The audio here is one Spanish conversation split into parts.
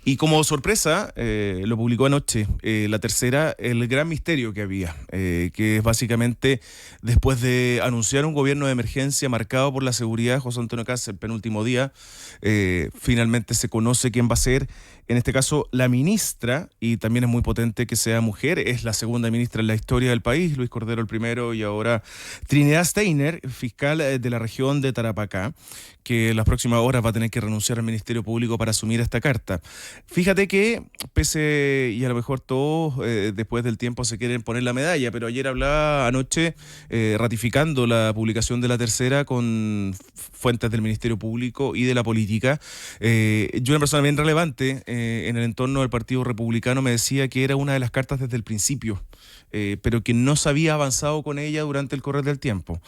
Y como sorpresa, lo publicó anoche, La Tercera, el gran misterio que había, que es básicamente después de anunciar un gobierno de emergencia marcado por la seguridad de José Antonio Kast el penúltimo día, finalmente se conoce quién va a ser, en este caso, la ministra, y también es muy potente que sea mujer, es la segunda ministra en la historia del país, Luis Cordero el primero, y ahora Trinidad Steiner, fiscal de la región de Tarapacá, que en las próximas horas va a tener que renunciar al Ministerio Público para asumir esta carta. Fíjate que, pese, y a lo mejor todos después del tiempo se quieren poner la medalla, pero ayer hablaba anoche ratificando la publicación de La Tercera con fuentes del Ministerio Público y de la política. Yo, una persona bien relevante en el entorno del Partido Republicano, me decía que era una de las cartas desde el principio, pero que no se había avanzado con ella durante el correr del tiempo.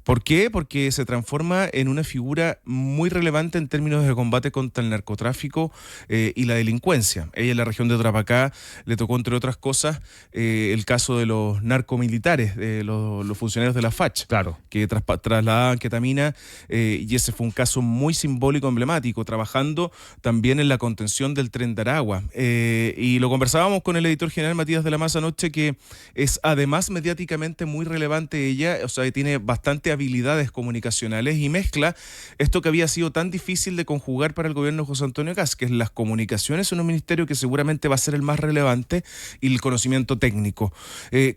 ¿Por qué? Porque se transforma en una figura muy relevante en términos de combate contra el narcotráfico y la delincuencia. Ella en la región de Tarapacá le tocó, entre otras cosas, el caso de los narcomilitares, de los funcionarios de la FACH, Claro. que trasladaban ketamina, y ese fue un caso muy simbólico, emblemático, trabajando también en la contención del Tren de Aragua. Y lo conversábamos con el editor general Matías de la Maza anoche, que es además mediáticamente muy relevante ella, o sea, tiene bastante habilidades comunicacionales y mezcla esto que había sido tan difícil de conjugar para el gobierno de José Antonio Kast, que es las comunicaciones en un ministerio que seguramente va a ser el más relevante, y el conocimiento técnico.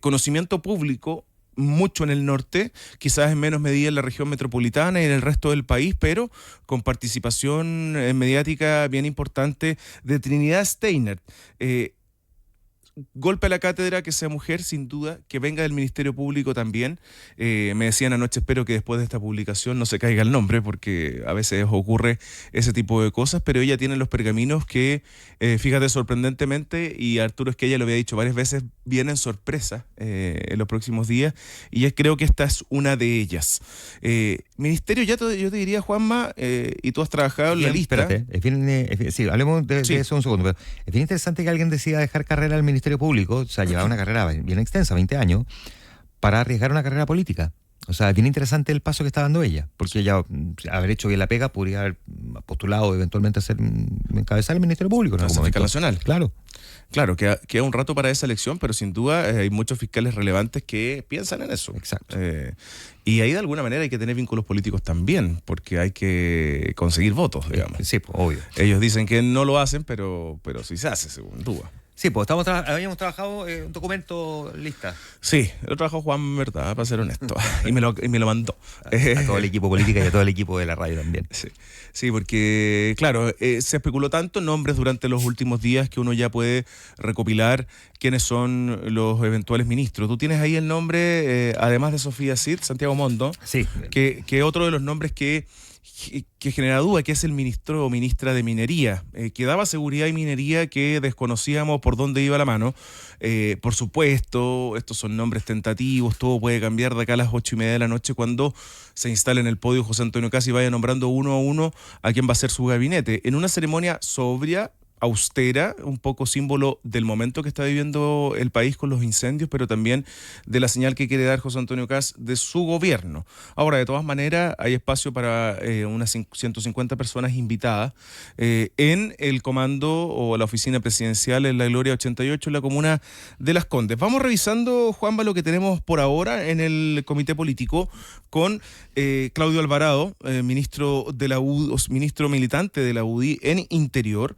Conocimiento público, mucho en el norte, quizás en menos medida en la región metropolitana y en el resto del país, pero con participación mediática bien importante de Trinidad Steiner. Golpe a la cátedra que sea mujer, sin duda, que venga del Ministerio Público también. Me decían anoche, espero que después de esta publicación no se caiga el nombre, porque a veces ocurre ese tipo de cosas, pero ella tiene los pergaminos que, fíjate, sorprendentemente, y Arturo Esquella lo había dicho varias veces, vienen sorpresas en los próximos días, y creo que esta es una de ellas. Ministerio, yo te diría, Juanma, y tú has trabajado en la lista. Espérate, sí, hablemos de eso un segundo, pero es bien interesante que alguien decida dejar carrera al Ministerio Público, o sea, llevar una carrera bien extensa, 20 años, para arriesgar una carrera política. O sea, es bien interesante el paso que está dando ella, porque ella, haber hecho bien la pega, podría haber postulado eventualmente a encabezar el Ministerio Público. No, fiscal nacional. Claro, queda un rato para esa elección, pero sin duda hay muchos fiscales relevantes que piensan en eso. Exacto. Y ahí de alguna manera hay que tener vínculos políticos también, porque hay que conseguir votos, digamos. Sí, pues, obvio. Ellos dicen que no lo hacen, pero sí se hace, según duda. Sí, pues habíamos trabajado un documento lista. Sí, lo trabajó Juan, verdad, para ser honesto, y me lo mandó. A todo el equipo político y a todo el equipo de la radio también. Sí, porque, claro, se especuló tanto en nombres durante los últimos días que uno ya puede recopilar quiénes son los eventuales ministros. Tú tienes ahí el nombre, además de Sofía Cid, Santiago Mondo, sí, que otro de los nombres que genera duda, que es el ministro o ministra de Minería, que daba seguridad y minería que desconocíamos por dónde iba la mano. Por supuesto, estos son nombres tentativos, todo puede cambiar de acá a las 8:30 de la noche cuando se instale en el podio José Antonio Kast y vaya nombrando uno a uno a quién va a ser su gabinete, en una ceremonia sobria, austera, un poco símbolo del momento que está viviendo el país con los incendios, pero también de la señal que quiere dar José Antonio Kast de su gobierno. Ahora, de todas maneras, hay espacio para unas 150 personas invitadas en el comando o la oficina presidencial en La Gloria 88, en la comuna de Las Condes. Vamos revisando, Juanba, lo que tenemos por ahora en el comité político con Claudio Alvarado, ministro de la UDI, ministro militante de la UDI en Interior.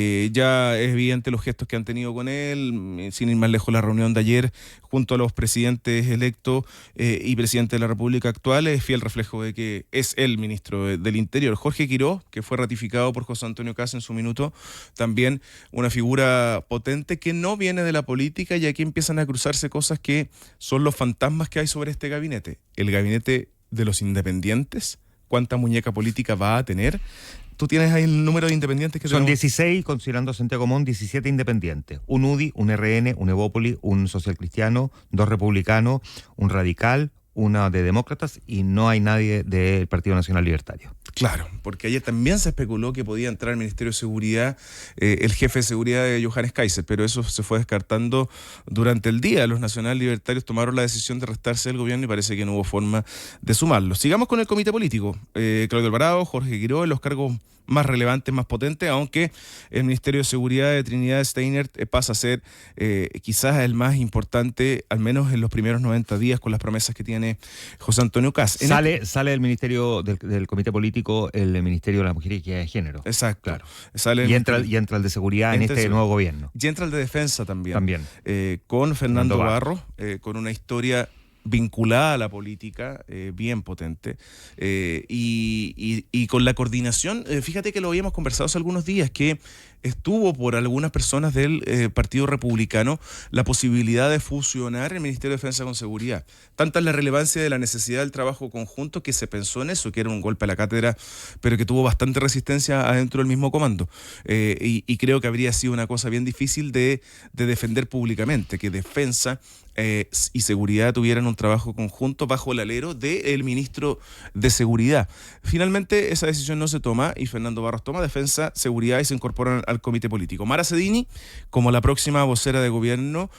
Ya es evidente los gestos que han tenido con él, sin ir más lejos la reunión de ayer junto a los presidentes electos y presidente de la República actual, es fiel reflejo de que es el ministro del Interior. Jorge Quirós, que fue ratificado por José Antonio Kast en su minuto, también una figura potente que no viene de la política, y aquí empiezan a cruzarse cosas que son los fantasmas que hay sobre este gabinete. El gabinete de los independientes, ¿cuánta muñeca política va a tener? ¿Tú tienes ahí el número de independientes que son tenemos? 16, considerando Santiago Montt, 17 independientes. Un UDI, un RN, un Evópoli, un social cristiano, 2 republicanos, un radical, una de demócratas, y no hay nadie del Partido Nacional Libertario. Claro, porque ayer también se especuló que podía entrar al Ministerio de Seguridad el jefe de seguridad de Johannes Kaiser, pero eso se fue descartando durante el día. Los nacional libertarios tomaron la decisión de restarse del gobierno y parece que no hubo forma de sumarlo. Sigamos con el comité político. Claudio Alvarado, Jorge Quirós, los cargos más relevantes, más potentes, aunque el Ministerio de Seguridad de Trinidad Steiner pasa a ser quizás el más importante, al menos en los primeros 90 días, con las promesas que tiene José Antonio Kast. Sale del Ministerio del Comité Político el Ministerio de la Mujer y Equidad de Género. Exacto. Claro. Sale Y entra el de Seguridad en este nuevo gobierno. Y entra el de Defensa también. También. Con Fernando Barros, con una historia vinculada a la política, bien potente, y con la coordinación, fíjate que lo habíamos conversado hace algunos días, que estuvo por algunas personas del Partido Republicano la posibilidad de fusionar el Ministerio de Defensa con Seguridad. Tanta es la relevancia de la necesidad del trabajo conjunto que se pensó en eso, que era un golpe a la cátedra, pero que tuvo bastante resistencia adentro del mismo comando. Y creo que habría sido una cosa bien difícil de defender públicamente, que Defensa y Seguridad tuvieran un trabajo conjunto bajo el alero del ministro de Seguridad. Finalmente esa decisión no se toma y Fernando Barros toma Defensa, Seguridad y se incorporan al comité político. Mara Cedini, como la próxima vocera de gobierno,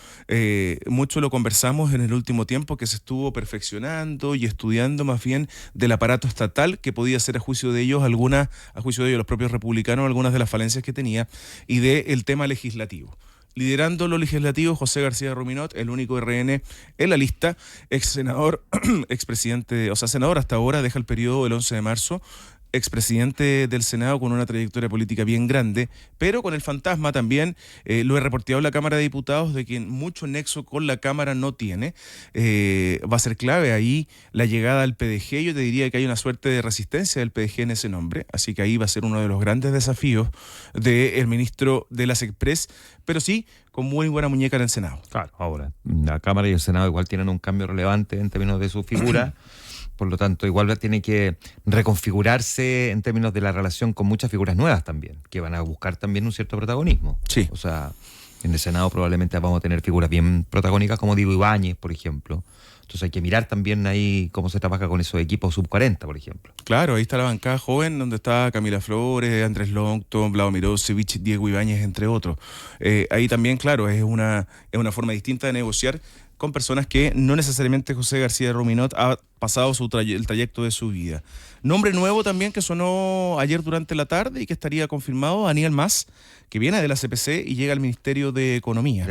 mucho lo conversamos en el último tiempo, que se estuvo perfeccionando y estudiando más bien del aparato estatal, que podía ser a juicio de ellos los propios republicanos, algunas de las falencias que tenía, y del tema legislativo. Liderando lo legislativo, José García Ruminot, el único RN en la lista, ex senador, expresidente, o sea, senador hasta ahora, deja el periodo el 11 de marzo, expresidente del Senado con una trayectoria política bien grande, pero con el fantasma también, lo he reporteado en la Cámara de Diputados, de que mucho nexo con la Cámara no tiene. Va a ser clave ahí la llegada al PDG. Yo te diría que hay una suerte de resistencia del PDG en ese nombre, así que ahí va a ser uno de los grandes desafíos del ministro de las Express, pero sí con muy buena muñeca en el Senado. Claro, ahora, la Cámara y el Senado igual tienen un cambio relevante en términos de su figura. Por lo tanto, igual tiene que reconfigurarse en términos de la relación con muchas figuras nuevas también, que van a buscar también un cierto protagonismo. Sí. O sea, en el Senado probablemente vamos a tener figuras bien protagónicas, como Diego Ibáñez, por ejemplo. Entonces hay que mirar también ahí cómo se trabaja con esos equipos sub-40, por ejemplo. Claro, ahí está la bancada joven, donde está Camila Flores, Andrés Longton, Vlado Mirosevic, Diego Ibáñez, entre otros. Ahí también, claro, es una forma distinta de negociar con personas que no necesariamente José García Ruminot ha pasado el trayecto de su vida. Nombre nuevo también que sonó ayer durante la tarde y que estaría confirmado, Aníbal Mas, que viene de la CPC y llega al Ministerio de Economía.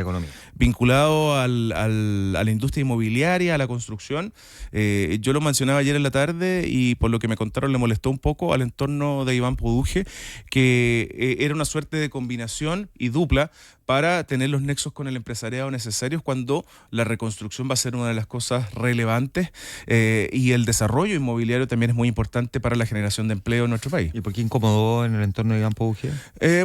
Vinculado a la industria inmobiliaria, a la construcción. Yo lo mencionaba ayer en la tarde y por lo que me contaron le molestó un poco al entorno de Iván Poduje, que era una suerte de combinación y dupla para tener los nexos con el empresariado necesarios cuando la reconstrucción va a ser una de las cosas relevantes y el desarrollo inmobiliario también es muy importante para la generación de empleo en nuestro país. ¿Y por qué incomodó en el entorno de Iván Poduje?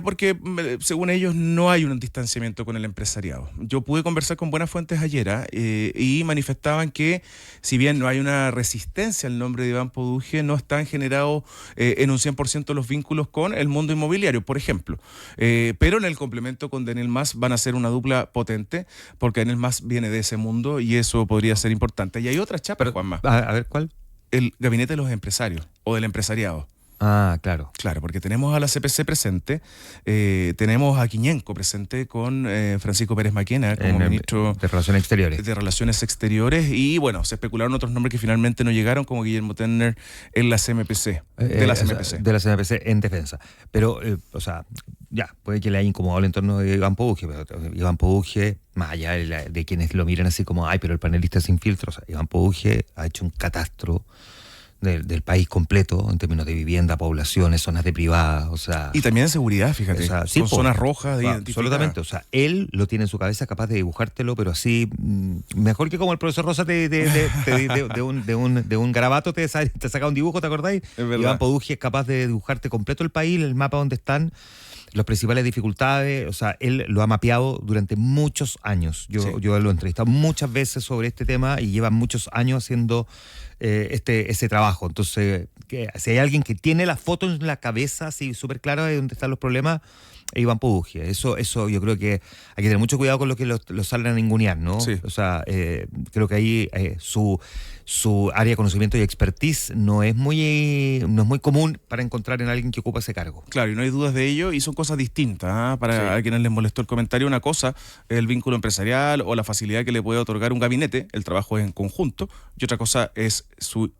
Porque según ellos no hay un distanciamiento con el empresariado. Yo pude conversar con buenas fuentes ayer y manifestaban que si bien no hay una resistencia al nombre de Iván Poduje, no están generados en un 100% los vínculos con el mundo inmobiliario, por ejemplo. Pero en el complemento con Daniel Mas van a ser una dupla potente, porque Daniel Mas viene de ese mundo y eso podría ser importante. Y hay otra chapa, Juanma. A ver, ¿cuál? El gabinete de los empresarios o del empresariado. Ah, claro. Claro, porque tenemos a la CPC presente, tenemos a Quiñenco presente con Francisco Pérez Maquena como ministro de Relaciones Exteriores. De Relaciones Exteriores y bueno, se especularon otros nombres que finalmente no llegaron, como Guillermo Tenner en la CMPC, de la CMPC. De la CMPC en defensa. Pero, o sea, ya, puede que le haya incomodado el entorno de Iván Poduje, pero Iván Poduje, más allá de quienes lo miran así como, ay, pero el panelista sin filtro, o sea, Iván Poduje ha hecho un catastro del país completo en términos de vivienda, poblaciones, zonas de privadas, o sea... Y también de seguridad, fíjate, o sea, con sí, zonas rojas. Absolutamente, o sea, él lo tiene en su cabeza capaz de dibujártelo, pero así, mejor que como el profesor Rosa de un garabato te saca un dibujo, ¿te acordáis? Iván Poduje es capaz de dibujarte completo el país, el mapa donde están las principales dificultades, o sea, él lo ha mapeado durante muchos años. Yo lo he entrevistado muchas veces sobre este tema y lleva muchos años haciendo ese trabajo. Entonces, si hay alguien que tiene la foto en la cabeza así súper clara de dónde están los problemas, e Iván Pouge. Eso yo creo que hay que tener mucho cuidado con lo que lo salen a ningunear, ¿no? Sí. O sea, creo que ahí su área de conocimiento y expertise no es muy común para encontrar en alguien que ocupa ese cargo. Claro, y no hay dudas de ello, y son cosas distintas. Para quienes les molestó el comentario, una cosa es el vínculo empresarial o la facilidad que le puede otorgar un gabinete, el trabajo es en conjunto, y otra cosa es su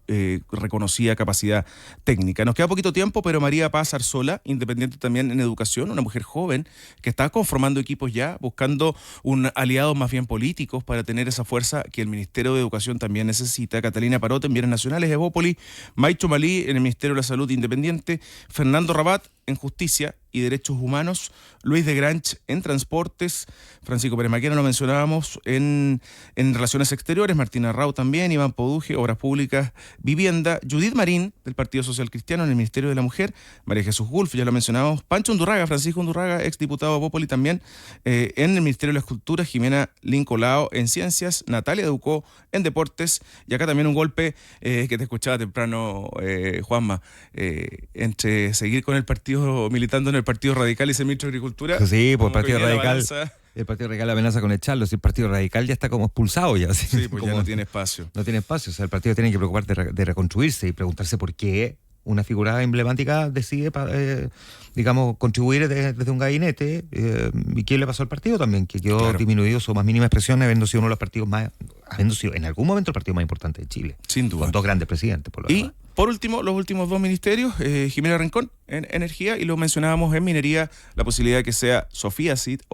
reconocida capacidad técnica. Nos queda poquito tiempo, pero María Paz Arzola, independiente también en educación, una mujer joven que está conformando equipos ya, buscando un aliado más bien políticos para tener esa fuerza que el Ministerio de Educación también necesita. Catalina Parot en Bienes Nacionales, Evópoli, Maicho Malí en el Ministerio de la Salud Independiente, Fernando Rabat en Justicia y Derechos Humanos, Luis de Granch en Transportes, Francisco Pérez Maquena, lo mencionábamos, en Relaciones Exteriores, Martina Rau también, Iván Pouge, Obras Públicas, Vivienda, Judith Marín, del Partido Social Cristiano en el Ministerio de la Mujer, María Jesús Gulf, ya lo mencionábamos, Pancho Undurraga, Francisco Undurraga, exdiputado de Popoli también, en el Ministerio de la Escultura, Jimena Lincolao en Ciencias, Natalia Ducó en Deportes, y acá también un golpe que te escuchaba temprano, Juanma, entre seguir con el partido, militando en el Partido Radical y ser ministro de Agricultura. Sí, pues el Partido Radical amenaza con echarlo, si el Partido Radical ya está como expulsado ya. Sí, pues como, ya no tiene espacio. No tiene espacio, o sea, el partido tiene que preocuparse de reconstruirse y preguntarse por qué una figura emblemática decide, contribuir desde un gabinete, y qué le pasó al partido también, que quedó disminuido su más mínima expresión, habiendo sido uno de los partidos habiendo sido en algún momento el partido más importante de Chile. Sin duda. Con dos grandes presidentes, por lo demás. Por último, los últimos dos ministerios, Jimena Rincón en energía, y lo mencionábamos en minería, la posibilidad de que sea Sofía Cid